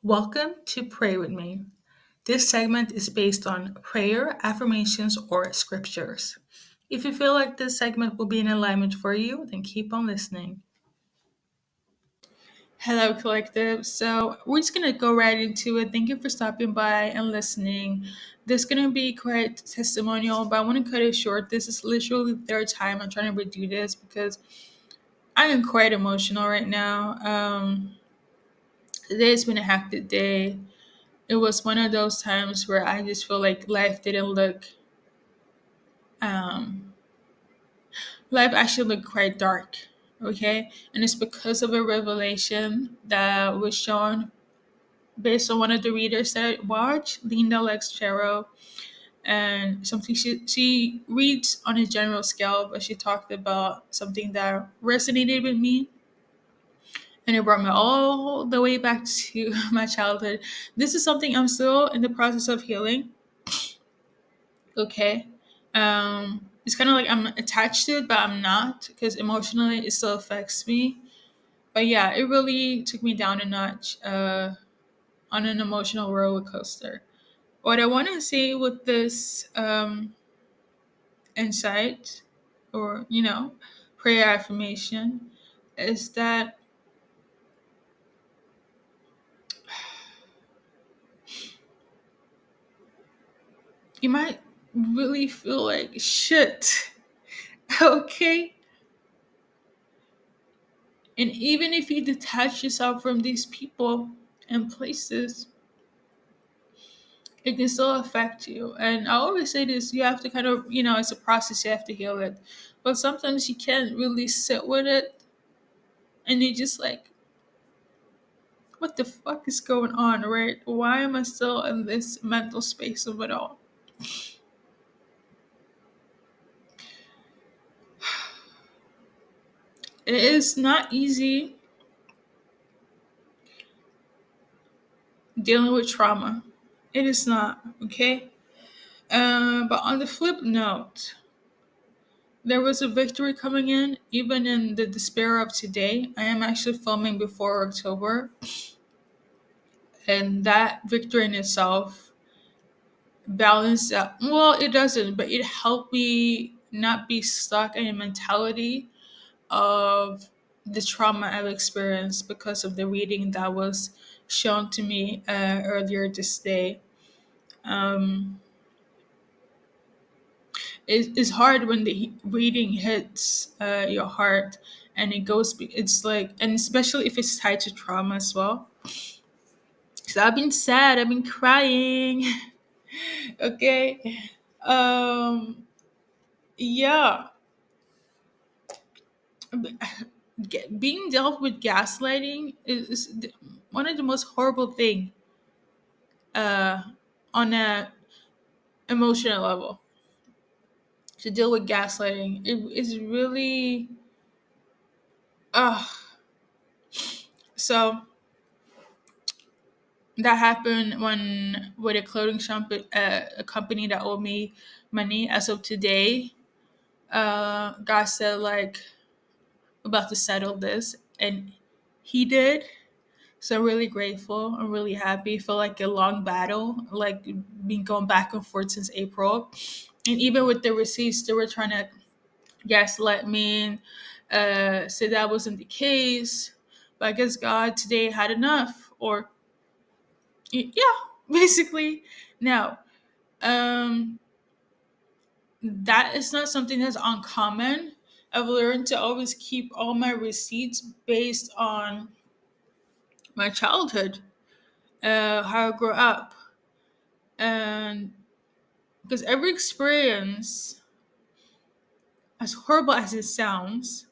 Welcome to Pray With Me. This segment is based on prayer, affirmations, or scriptures. If you feel like this segment will be in alignment for you, then keep on listening. Hello, collective. So, we're just going to go right into it. Thank you for stopping by and listening. This is going to be quite testimonial, but I want to cut it short. This is literally the third time I'm trying to redo this because I am quite emotional right now. Today has been a hectic day. It was one of those times where I just feel like um life actually looked quite dark. Okay. And it's because of a revelation that was shown based on one of the readers that I watched, Linda Lexchero, and something she reads on a general scale, but she talked about something that resonated with me, and it brought me all the way back to my childhood. This is something I'm still in the process of healing. Okay. It's kind of like I'm attached to it, but I'm not because emotionally it still affects me. But yeah, it really took me down a notch on an emotional roller coaster. What I want to say with this insight or, prayer affirmation is that you might really feel like shit. Okay. And even if you detach yourself from these people and places, it can still affect you. And I always say this, you have to kind of, it's a process, you have to heal it. But sometimes you can't really sit with it and you're just like, what the fuck is going on, right? Why am I still in this mental space of it all? It is not easy dealing with trauma. It is not, okay? But on the flip note, there was a victory coming in, even in the despair of today. I am actually filming before October, and that victory in itself balanced out. Well, it doesn't, but it helped me not be stuck in a mentality of the trauma I've experienced because of the reading that was shown to me earlier this day. Um, it's hard when the reading hits your heart and it goes, it's like, and especially if it's tied to trauma as well. So I've been sad, I've been crying. Okay. Um, yeah. Being dealt with gaslighting is one of the most horrible thing uh, on a emotional level. To deal with gaslighting, it is really uh so that happened when with a clothing shop, a company that owed me money. As of today, God said like about to settle this, and He did. So I'm really grateful. I'm really happy. Feel like a long battle, like been going back and forth since April, and even with the receipts, they were trying to gaslight me and say that wasn't the case. But I guess God today had enough, or yeah, basically. Now, um, that is not something that's uncommon. I've learned to always keep all my receipts based on my childhood, how I grew up, and because every experience, as horrible as it sounds,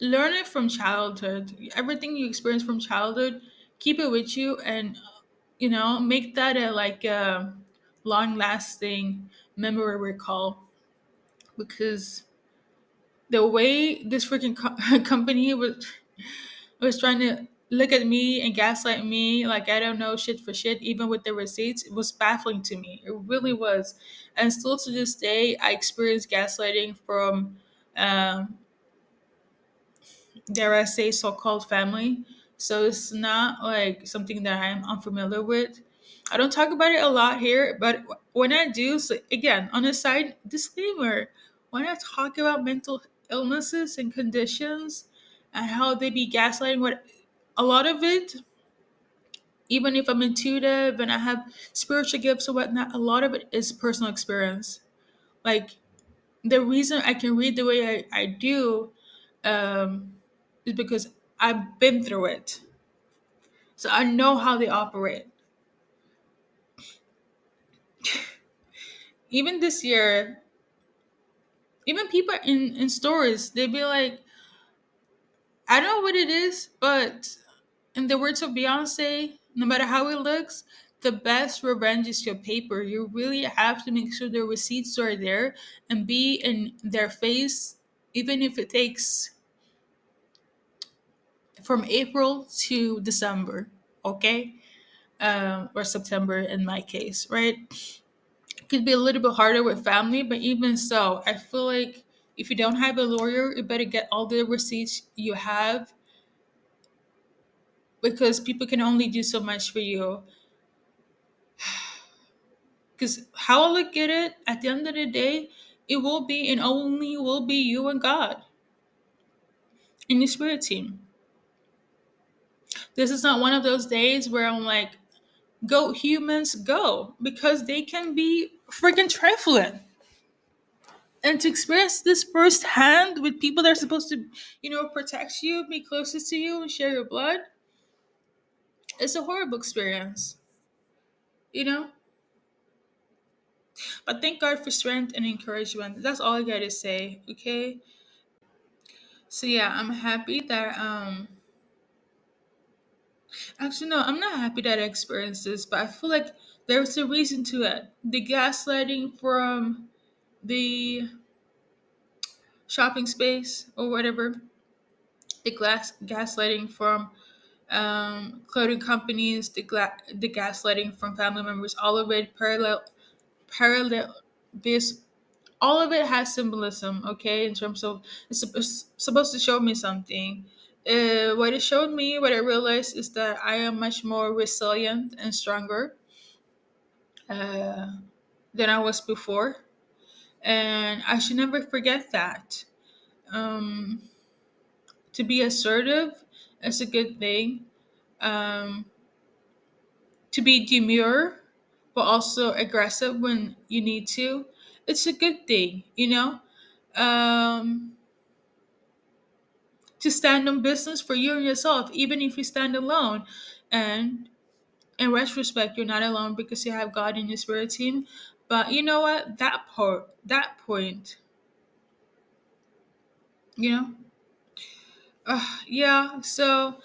learn it from childhood. Everything you experience from childhood, keep it with you, and make that a like a long lasting memory recall. Because the way this freaking company was trying to look at me and gaslight me like I don't know shit for shit, even with the receipts, it was baffling to me. It really was. And still to this day, I experience gaslighting from um, dare I say, so-called family. So it's not like something that I'm unfamiliar with. I don't talk about it a lot here, but when I do, so again, on a side disclaimer, when I talk about mental illnesses and conditions and how they be gaslighting, what a lot of it, even if I'm intuitive and I have spiritual gifts or whatnot, a lot of it is personal experience. Like the reason I can read the way I do um, is because I've been through it. So I know how they operate. Even this year, even people in stores, they be like, I don't know what it is, but in the words of Beyonce, no matter how it looks, the best revenge is your paper. You really have to make sure the receipts are there and be in their face, even if it takes from April to December, okay? Or September in my case, right? It could be a little bit harder with family, but even so, I feel like if you don't have a lawyer, you better get all the receipts you have because people can only do so much for you. Because how I look at it, at the end of the day, it will be and only will be you and God in your spirit team. This is not one of those days where I'm like, go humans, go, because they can be freaking trifling. And to experience this firsthand with people that are supposed to, protect you, be closest to you, and share your blood, it's a horrible experience, you know? But thank God for strength and encouragement. That's all I gotta say, okay? So yeah, I'm happy that actually no, I'm not happy that I experienced this, but I feel like there's a reason to it. The gaslighting from the shopping space or whatever, the gaslighting from clothing companies, the gaslighting from family members, all of it parallel this, all of it has symbolism, okay, in terms of it's supposed to show me something. What it showed me, what I realized is that I am much more resilient and stronger uh, than I was before, and I should never forget that. um, to be assertive is a good thing. um, to be demure but also aggressive when you need to, it's a good thing, um, to stand on business for you and yourself, even if you stand alone. And in retrospect, you're not alone because you have God in your spirit team. But you know what? That point, you know, yeah. So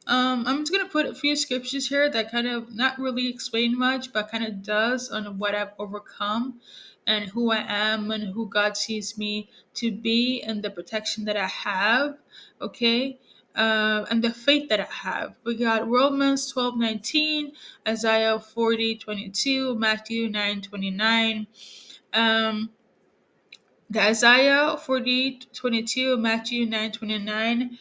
I'm just gonna put a few scriptures here that kind of not really explain much, but kind of does on what I've overcome and who I am and who God sees me to be and the protection that I have. Okay. And the faith that I have. We got Romans 12:19, Isaiah 40:22, Matthew 9:29. Um, the Isaiah 40:22, Matthew 9:29,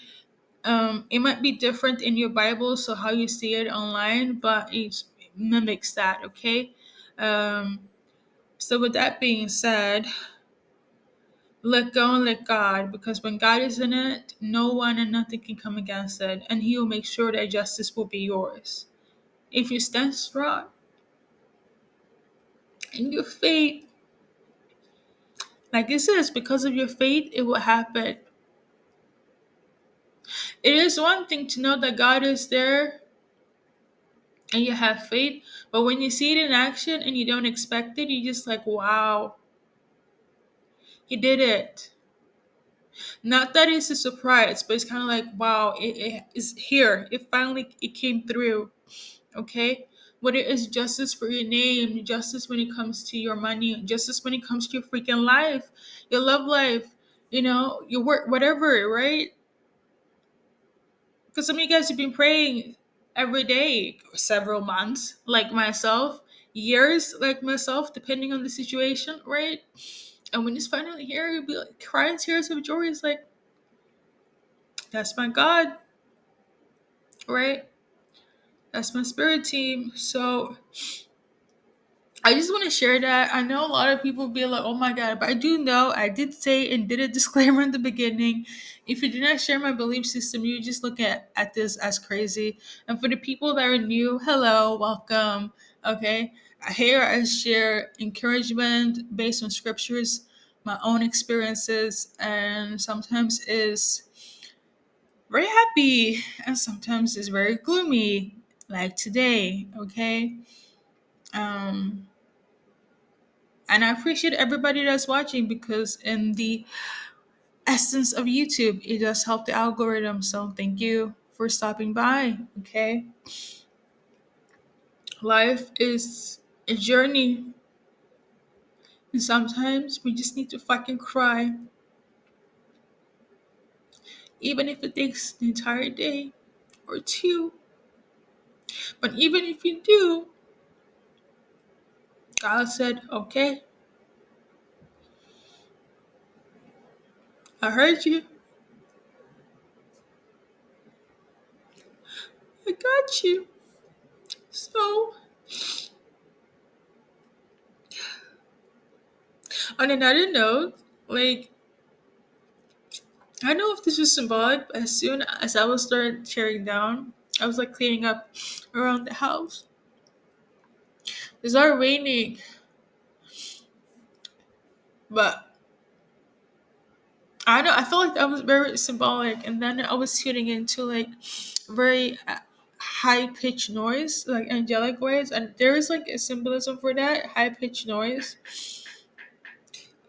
it might be different in your Bible, so how you see it online, but it mimics that, okay? So with that being said, let go and let God, because when God is in it, no one and nothing can come against it, and He will make sure that justice will be yours. If you stand strong in your faith, like it says, because of your faith, it will happen. It is one thing to know that God is there and you have faith, but when you see it in action and you don't expect it, you just like, wow, he did it. Not that it's a surprise, but it's kind of like, wow, it is here. It finally it came through. Okay, whether it's justice for your name, justice when it comes to your money, justice when it comes to your freaking life, your love life, your work, whatever, right? Because some of you guys have been praying every day, several months, like myself, years, like myself, depending on the situation, right? And when it's finally here, you'll be like crying tears of joy. It's like, That's my God, right? That's my spirit team. So I just want to share that. I know a lot of people be like, oh my God, but I do know I did say and did a disclaimer in the beginning. If you do not share my belief system, you just look at this as crazy. And for the people that are new, hello, welcome. Okay. Here I share encouragement based on scriptures, my own experiences, and sometimes is very happy and sometimes is very gloomy, like today. Okay. Um, And I appreciate everybody that's watching because, in the essence of YouTube, it does help the algorithm. So, thank you for stopping by. Okay. Life is a journey. And sometimes we just need to fucking cry, even if it takes the entire day or two. But even if you do, God said, okay, I heard you. I got you. So, on another note, like, I don't know if this was symbolic, but as soon as I was started tearing down, I was like cleaning up around the house. It started raining, but I don't know. I felt like that was very symbolic, and then I was tuning into like very high pitched noise, like angelic waves, and there is like a symbolism for that high pitched noise.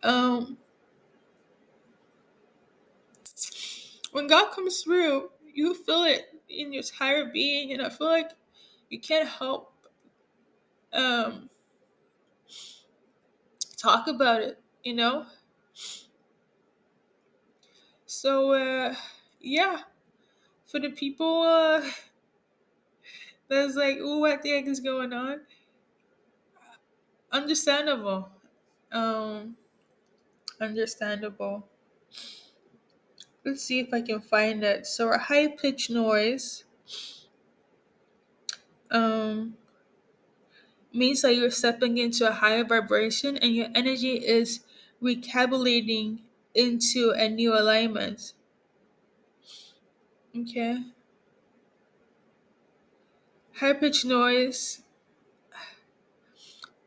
Um, when God comes through, you feel it in your entire being, and I feel like you can't help um talk about it. You know, so yeah, for the people that's like, "Ooh, what the heck is going on?" Understandable. Um, understandable. Let's see if I can find it. So a high pitched noise um means that you're stepping into a higher vibration and your energy is recalibrating into a new alignment. Okay. High pitched noise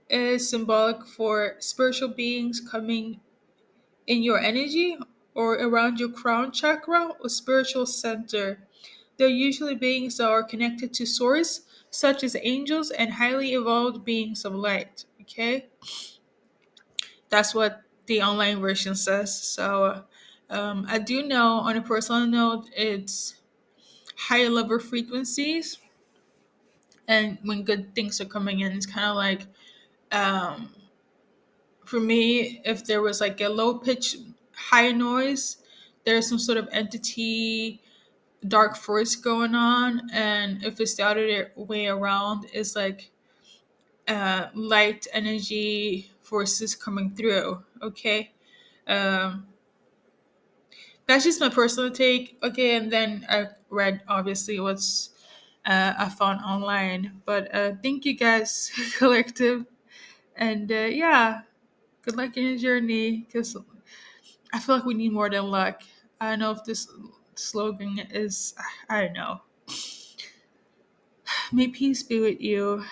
is symbolic for spiritual beings coming in your energy or around your crown chakra or spiritual center. They're usually beings that are connected to source, such as angels and highly evolved beings of light. Okay, that's what the online version says. So I do know on a personal note, it's higher level frequencies, and when good things are coming in, it's kind of like um, for me, if there was like a low pitch, high noise, there's some sort of entity dark force going on, and if it's the other way around, it's like light energy forces coming through. Okay, um, that's just my personal take. Okay, and then I read obviously what's I found online, but thank you guys, collective, and yeah, good luck in your journey because I feel like we need more than luck. I don't know if this slogan is, I don't know. May peace be with you.